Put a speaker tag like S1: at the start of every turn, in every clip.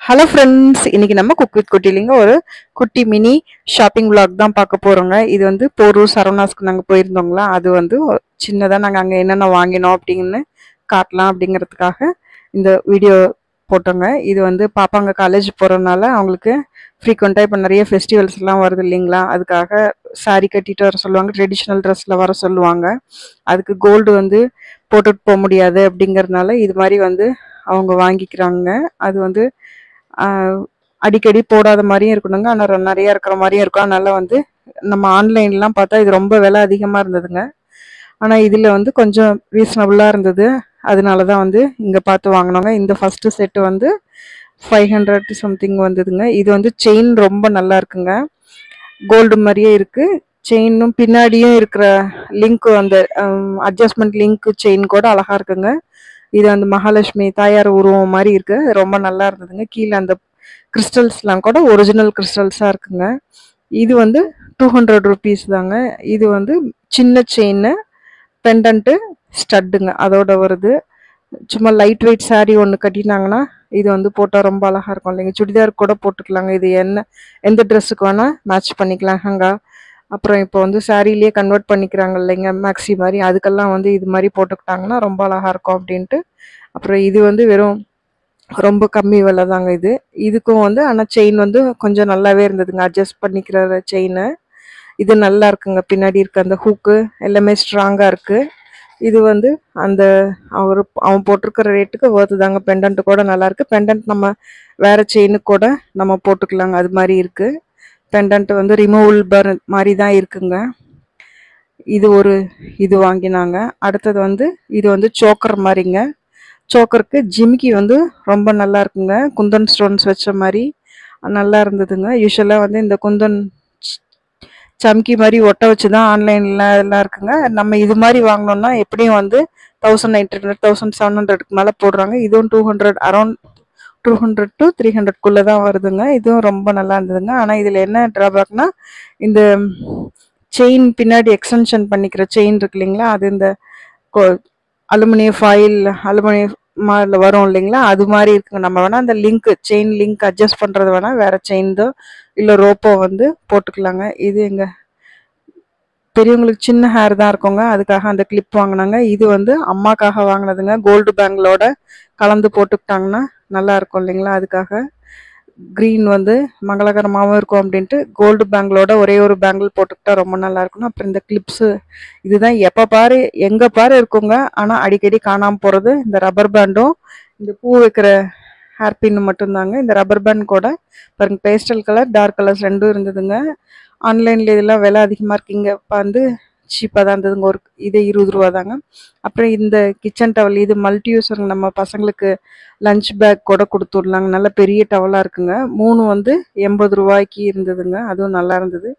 S1: Hello friends, இன்னைக்கு நம்ம cook with குட்டிலிங்க ஒரு குட்டி மினி ஷாப்பிங் vlog தான் பார்க்க போறோங்க. இது வந்து போரூர் சரவணாஸ்க்கு நாங்கள் போயிருந்தோங்களா, அது வந்து சின்னதாக நாங்கள் அங்கே என்னென்ன வாங்கினோம் அப்படின்னு காட்டலாம் அப்படிங்கிறதுக்காக இந்த வீடியோ போட்டோங்க. இது வந்து பாப்பாங்க காலேஜ் போகிறதுனால அவங்களுக்கு ஃப்ரீக்வெண்ட்டாக இப்போ நிறைய ஃபெஸ்டிவல்ஸ்லாம் வருது இல்லைங்களா, அதுக்காக saree கட்டிட்டு வர சொல்லுவாங்க, ட்ரெடிஷ்னல் ட்ரெஸ்ஸில் வர சொல்லுவாங்க. அதுக்கு கோல்டு வந்து போட்டுட்டு போக முடியாது அப்படிங்கிறதுனால இது மாதிரி வந்து அவங்க வாங்கிக்கிறாங்க. அது வந்து அடிக்கடி போடாத மாதிரியும் இருக்கணுங்க, ஆனால் நிறைய இருக்கிற மாதிரியும் இருக்கும். அதனால வந்து நம்ம ஆன்லைன்லாம் பார்த்தா இது ரொம்ப விலை அதிகமாக இருந்ததுங்க. ஆனால் இதில் வந்து கொஞ்சம் ரீசனபுளாக இருந்தது. அதனால தான் வந்து இங்கே பார்த்து வாங்கினோங்க. இந்த ஃபஸ்ட்டு செட்டு வந்து 500 சம்திங் வந்ததுங்க. இது வந்து செயின் ரொம்ப நல்லா இருக்குங்க, கோல்டு மாதிரியே இருக்குது. செயினும் பின்னாடியும் இருக்கிற லிங்க்கு, அந்த அட்ஜஸ்ட்மெண்ட் லிங்க் செயின் கூட அழகாக இருக்குங்க. இது வந்து மகாலட்சுமி தாயார் உருவம் மாதிரி இருக்கு, ரொம்ப நல்லா இருந்ததுங்க. கீழே அந்த கிறிஸ்டல்ஸ்லாம் கூட ஒரிஜினல் கிறிஸ்டல்ஸாக இருக்குங்க. இது வந்து 200 ருபீஸ் தாங்க. இது வந்து சின்ன செயின், பெண்டன்ட்டு, ஸ்டட்டுங்க அதோட வருது. சும்மா லைட் வெயிட் saree ஒன்று கட்டினாங்கன்னா இது வந்து போட்டால் ரொம்ப அழகாக இருக்கும் இல்லைங்க. சுடிதார் கூட போட்டுக்கலாங்க. இது எந்த ட்ரெஸ்ஸுக்கு வேணால் மேட்ச் பண்ணிக்கலாம். ஹங்கா அப்புறம் இப்போ வந்து சாரீலேயே கன்வெர்ட் பண்ணிக்கிறாங்க இல்லைங்க, மேக்ஸி மாதிரி. அதுக்கெல்லாம் வந்து இது மாதிரி போட்டுக்கிட்டாங்கன்னா ரொம்ப அழகாக இருக்கும் அப்படின்ட்டு. அப்புறம் இது வந்து வெறும் ரொம்ப கம்மி விலை தாங்க இது. இதுக்கும் வந்து ஆனால் செயின் வந்து கொஞ்சம் நல்லாவே இருந்ததுங்க, அட்ஜஸ்ட் பண்ணிக்கிற செயின். இது நல்லா இருக்குங்க, பின்னாடி இருக்க அந்த ஹூக்கு எல்லாமே ஸ்ட்ராங்காக இருக்குது. இது வந்து அந்த அவன் போட்டிருக்கிற ரேட்டுக்கு ஒர்த்து தாங்க. பெண்டன்ட்டு கூட நல்லாயிருக்கு. பெண்டன்ட் நம்ம வேறு செயினுக்கு கூட நம்ம போட்டுக்கலாங்க, அது மாதிரி இருக்குது. பெண்டன்ட் வந்து ரிமூவல் பர் மாதிரி தான் இருக்குங்க. இது வாங்கினாங்க. அடுத்தது வந்து இது வந்து சோக்கர் மாதிரிங்க. சோக்கருக்கு ஜிமிக்கி வந்து ரொம்ப நல்லா இருக்குங்க, குந்தன் ஸ்டோன்ஸ் வச்ச மாதிரி நல்லா இருந்ததுங்க. யூஸ்வலாக வந்து இந்த குந்தன் சம்கி மாதிரி ஒட்ட வச்சு தான் ஆன்லைனில் எல்லாம் இருக்குங்க. நம்ம இது மாதிரி வாங்கினோம்னா எப்படியும் வந்து 1800 1700க்கு மேலே போடுறாங்க. இதுவும் 200 அரௌண்ட் 200 to 300க்குள்ளே தான் வருதுங்க. இதுவும் ரொம்ப நல்லா இருந்ததுங்க. ஆனால் இதில் என்ன ட்ராபேக்னா, இந்த செயின் பின்னாடி எக்ஸ்டென்ஷன் பண்ணிக்கிற செயின் இருக்கு இல்லைங்களா, அது இந்த அலுமினியம் ஃபாயில் அலுமினியம் வரும் இல்லைங்களா, அது மாதிரி இருக்குங்க. நம்ம வேணால் அந்த செயின் லிங்க் அட்ஜஸ்ட் பண்ணுறது வேணால் வேறு செயின்தோ இல்லை ரோப்போ வந்து போட்டுக்கலாங்க. இது எங்கள் பெரியவங்களுக்கு சின்ன ஹேர் தான் இருக்குங்க, அதுக்காக அந்த கிளிப் வாங்கினாங்க. இது வந்து அம்மாக்காக வாங்கினதுங்க. கோல்டு பேங்கிளோட கலந்து போட்டுக்கிட்டாங்கன்னா நல்லா இருக்கும் இல்லைங்களா, அதுக்காக. க்ரீன் வந்து மங்களகரமாகவும் இருக்கும் அப்படின்ட்டு கோல்டு பேங்கிளோட ஒரே ஒரு பேங்கிள் போட்டுக்கிட்டா ரொம்ப நல்லா இருக்கணும். அப்புறம் இந்த கிளிப்ஸு இதுதான் எப்போ பாரு எங்கே பாரு இருக்குங்க, ஆனால் அடிக்கடி காணாமல் போகிறது இந்த ரப்பர் பேண்டும் இந்த பூ வைக்கிற ஹேர்பின்னு மட்டும்தாங்க. இந்த ரப்பர் பேண்ட் கூட பாருங்க, பேஸ்டல் கலர் டார்க் கலர்ஸ் ரெண்டும் இருந்ததுங்க. ஆன்லைனில் இதெல்லாம் விலை அதிகமாக இருக்குங்க, இப்போ வந்து சீப்பாக தான் இருந்ததுங்க. ஒரு இது 20 ரூபா தாங்க. அப்புறம் இந்த கிச்சன் டவல், இது மல்டி யூஸருங்க, நம்ம பசங்களுக்கு லஞ்ச் பேக் கூட கொடுத்துடலாங்க. நல்ல பெரிய டவலாக இருக்குங்க. 3 வந்து 80 ரூபாய்க்கு இருந்ததுங்க. அதுவும் நல்லா இருந்தது.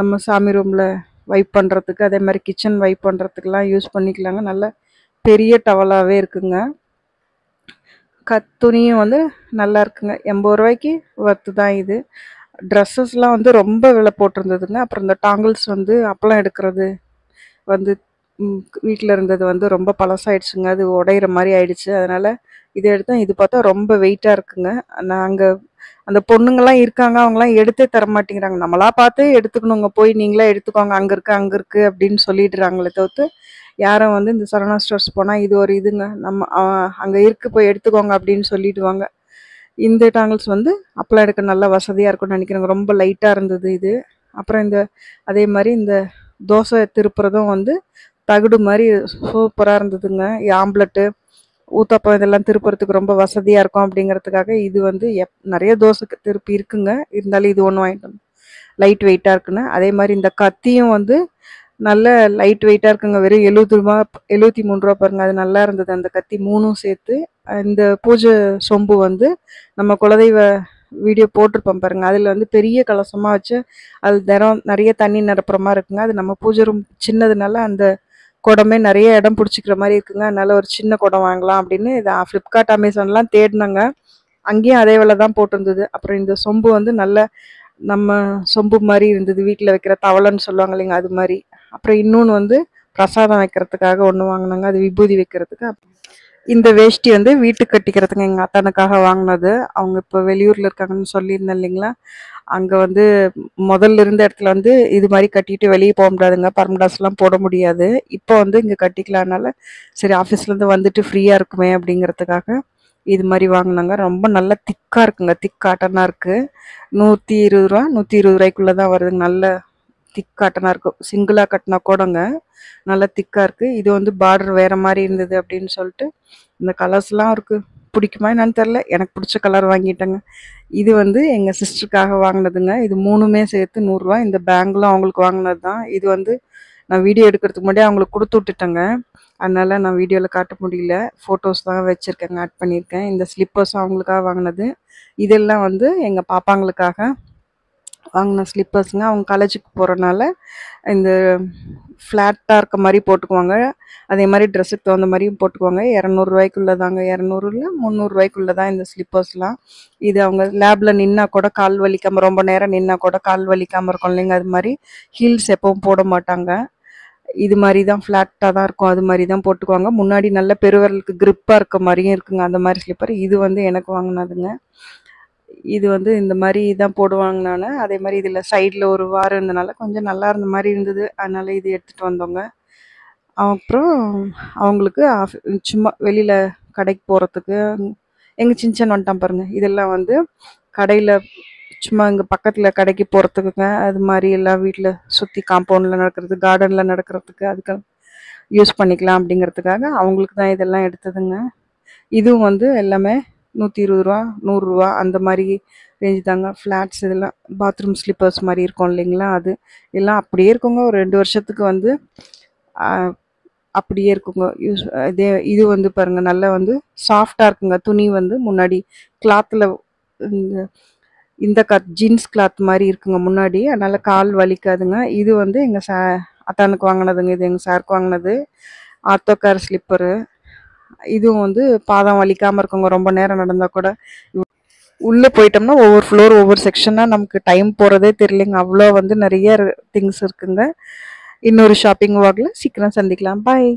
S1: நம்ம சாமி ரூமில் வைப் பண்ணுறதுக்கு, அதே மாதிரி கிச்சன் வைப் பண்ணுறதுக்கெலாம் யூஸ் பண்ணிக்கலாங்க. நல்ல பெரிய டவலாகவே இருக்குங்க. துணியும் வந்து நல்லா இருக்குங்க. 80 ரூபாய்க்கு ஒர்த்து தான் இது. ட்ரெஸ்ஸஸ்லாம் வந்து ரொம்ப விலை போட்டிருந்ததுங்க. அப்புறம் இந்த டாங்கிள்ஸ் வந்து அப்பளம் எடுக்கிறது வந்து வீட்டில் இருந்தது வந்து ரொம்ப பழசாயிடுச்சுங்க, அது உடையிற மாதிரி ஆயிடுச்சு. அதனால் இதை எடுத்தோம். இது பார்த்தா ரொம்ப வெயிட்டாக இருக்குங்க. நாங்கள் அந்த பொண்ணுங்கள்லாம் இருக்காங்க, அவங்களாம் எடுத்தே தர மாட்டேங்கிறாங்க. நம்மளா பார்த்து எடுத்துக்கணுங்க, போய் நீங்களே எடுத்துக்கோங்க, அங்கே இருக்குது அப்படின்னு சொல்லிடுறாங்களே தவிர்த்து யாரும் வந்து இந்த சரவணா ஸ்டோர்ஸ் போனால் இது ஒரு இதுங்க, நம்ம அங்கே இருக்குது போய் எடுத்துக்கோங்க அப்படின்னு சொல்லிடுவாங்க. இந்த டாங்கிள்ஸ் வந்து அப்பளம் எடுக்க நல்லா வசதியாக இருக்கும்னு நினைக்கிறேங்க. ரொம்ப லைட்டாக இருந்தது இது. அப்புறம் அதே மாதிரி இந்த தோசை திருப்புறதும் வந்து தகுடு மாதிரி சூப்பராக இருந்ததுங்க. ஆம்லெட்டு ஊத்தப்பம் இதெல்லாம் திருப்புறதுக்கு ரொம்ப வசதியாக இருக்கும் அப்படிங்கிறதுக்காக இது வந்து நிறைய தோசைக்கு திருப்பி இருக்குங்க. இருந்தாலும் இது ஒன்று வாங்கிட்டு வந்தோம், லைட் வெயிட்டாக இருக்குன்னு. அதே மாதிரி இந்த கத்தியும் வந்து நல்ல லைட் வெயிட்டாக இருக்குங்க. வெறும் 70 ரூபா 73 ரூபா பாருங்க, அது நல்லா இருந்தது அந்த கத்தி 3ம் சேர்த்து. இந்த பூஜை சொம்பு வந்து நம்ம குலதெய்வ வீடியோ போட்டிருப்போம் பாருங்க, அதில் வந்து பெரிய கலசமாக வச்சு அது நிறைய தண்ணி நிரப்புற மாதிரி இருக்குங்க. அது நம்ம பூஜை ரூம் சின்னதுனால அந்த குடமே நிறைய இடம் பிடிச்சிக்கிற மாதிரி இருக்குங்க. அதனால ஒரு சின்ன குடம் வாங்கலாம் அப்படின்னு இதை ஃப்ளிப்கார்ட் அமேசான்லாம் தேடினாங்க, அங்கேயும் அதே விலை தான் போட்டிருந்தது. அப்புறம் இந்த சொம்பு வந்து நல்ல நம்ம சொம்பு மாதிரி இருந்தது, வீட்டில் வைக்கிற தவளைன்னு சொல்லுவாங்க இல்லைங்க, அது மாதிரி. அப்புறம் இன்னொன்று வந்து பிரசாதம் வைக்கிறதுக்காக ஒன்று வாங்கினாங்க, அது விபூதி வைக்கிறதுக்கு. இந்த வேஷ்டி வந்து வீட்டுக்கு கட்டிக்கிறதுங்க எங்கள் அத்தானுக்காக வாங்கினது. அவங்க இப்போ வெளியூரில் இருக்காங்கன்னு சொல்லியிருந்தேன் இல்லைங்களா, அங்கே வந்து முதல்ல இருந்த இடத்துல வந்து இது மாதிரி கட்டிட்டு வெளியே போக முடியாதுங்க, பர்மடாஸ்லாம் போட முடியாது. இப்போ வந்து இங்கே கட்டிக்கலான்னால சரி ஆஃபீஸ்லேருந்து வந்துட்டு ஃப்ரீயாக இருக்குமே அப்படிங்கிறதுக்காக இது மாதிரி வாங்கினாங்க. ரொம்ப நல்லா திக்காக இருக்குங்க, திக் காட்டனாக இருக்குது. 120 ரூபா 120 ரூபாய்க்குள்ளே தான் வருதுங்க. நல்ல திக் காட்டனாக இருக்கும். சிங்கிளாக கட்டினா கூடங்க நல்லா திக்காக இருக்குது. இது வந்து பார்டர் வேறு மாதிரி இருந்தது அப்படின்னு சொல்லிட்டு இந்த கலர்ஸ்லாம் இருக்குது. பிடிக்குமா என்னன்னு தெரில, எனக்கு பிடிச்ச கலர் வாங்கிட்டேங்க. இது வந்து எங்கள் சிஸ்டருக்காக வாங்கினதுங்க. இது 3மே சேர்த்து 100 ரூபா. இந்த பேங்கிலும் அவங்களுக்கு வாங்கினது தான். இது வந்து நான் வீடியோ எடுக்கிறதுக்கு முன்னாடியே அவங்களுக்கு கொடுத்து விட்டுட்டேங்க. அதனால நான் வீடியோவில் காட்ட முடியல. ஃபோட்டோஸ் தான் வச்சுருக்கேங்க, ஆட் பண்ணியிருக்கேன். இந்த ஸ்லிப்பர்ஸும் அவங்களுக்காக வாங்கினது. இதெல்லாம் வந்து எங்கள் பாப்பாங்களுக்காக வாங்கின ஸ்லிப்பர்ஸுங்க. அவங்க காலேஜுக்கு போகிறனால இந்த ஃப்ளாட்டாக இருக்க மாதிரி போட்டுக்குவாங்க. அதே மாதிரி ட்ரெஸ்ஸுக்கு தகுந்த மாதிரியும் போட்டுக்குவாங்க. 200 ரூபாய்க்குள்ளே தாங்க, 200 இல்லை 300 ரூபாய்க்குள்ளே தான் இந்த ஸ்லிப்பர்ஸ்லாம். இது அவங்க லேபில் நின்னா கூட கால் வலிக்காமல், ரொம்ப நேரம் நின்னா கூட கால் வலிக்காமல் இருக்கும் இல்லைங்க, அது மாதிரி ஹீல்ஸ் எப்பவும் போட மாட்டாங்க. இது மாதிரி தான் ஃப்ளாட்டாக தான் இருக்கும், அது மாதிரி தான் போட்டுக்குவாங்க. முன்னாடி நல்ல பெருவரலுக்கு க்ரிப்பாக இருக்க மாதிரியும் இருக்குங்க அந்த மாதிரி ஸ்லிப்பர். இது வந்து எனக்கு வாங்கினதுங்க. இது வந்து இந்த மாதிரி தான் போடுவாங்க. நான் அதே மாதிரி இதில் சைடில் ஒரு வாரம் இருந்தனால கொஞ்சம் நல்லா இருந்த மாதிரி இருந்தது, அதனால இது எடுத்துகிட்டு வந்தோங்க. அப்புறம் அவங்களுக்கு சும்மா வெளியில் கடைக்கு போகிறதுக்கு எங்கள் சின்ன வந்துட்டான் பாருங்கள். இதெல்லாம் வந்து கடையில் சும்மா இங்கே பக்கத்தில் கடைக்கு போகிறதுக்குங்க, அது மாதிரி எல்லாம் வீட்டில் சுற்றி காம்பவுண்டில் நடக்கிறது, கார்டனில் நடக்கிறதுக்கு அதுக்கு யூஸ் பண்ணிக்கலாம் அப்படிங்கிறதுக்காக அவங்களுக்கு தான் இதெல்லாம் எடுத்ததுங்க. இதுவும் வந்து எல்லாமே 120 ரூபா 100 ரூபா அந்த மாதிரி ரேஞ்சு தாங்க. ஃப்ளாட்ஸ் இதெல்லாம் பாத்ரூம் ஸ்லிப்பர்ஸ் மாதிரி இருக்கும் இல்லைங்களா, அது எல்லாம் அப்படியே இருக்குங்க. ஒரு 2 வருஷத்துக்கு வந்து அப்படியே இருக்குங்க யூஸ். இது வந்து பாருங்கள் நல்லா வந்து சாஃப்டாக இருக்குங்க. துணி வந்து முன்னாடி கிளாத்தில் இந்த ஜீன்ஸ் கிளாத் மாதிரி இருக்குங்க முன்னாடி, அதனால் கால் வலிக்காதுங்க. இது வந்து எங்கள் அத்தானுக்கு வாங்கினதுங்க. இது எங்கள் சாருக்கு வாங்கினது ஆர்த்தோகார் ஸ்லிப்பரு. இதுவும் வந்து பாதம் வலிக்காமல் இருக்குங்க, ரொம்ப நேரம் நடந்தால் கூட. உள்ளே போயிட்டோம்னா ஒவ்வொரு ஃப்ளோர் ஒவ்வொரு செக்ஷனாக நமக்கு டைம் போகிறதே தெரியலைங்க, அவ்வளோ வந்து நிறைய திங்ஸ் இருக்குங்க. இன்னொரு ஷாப்பிங் வாக்கில் சீக்கிரம் சந்திக்கலாம். பாய்.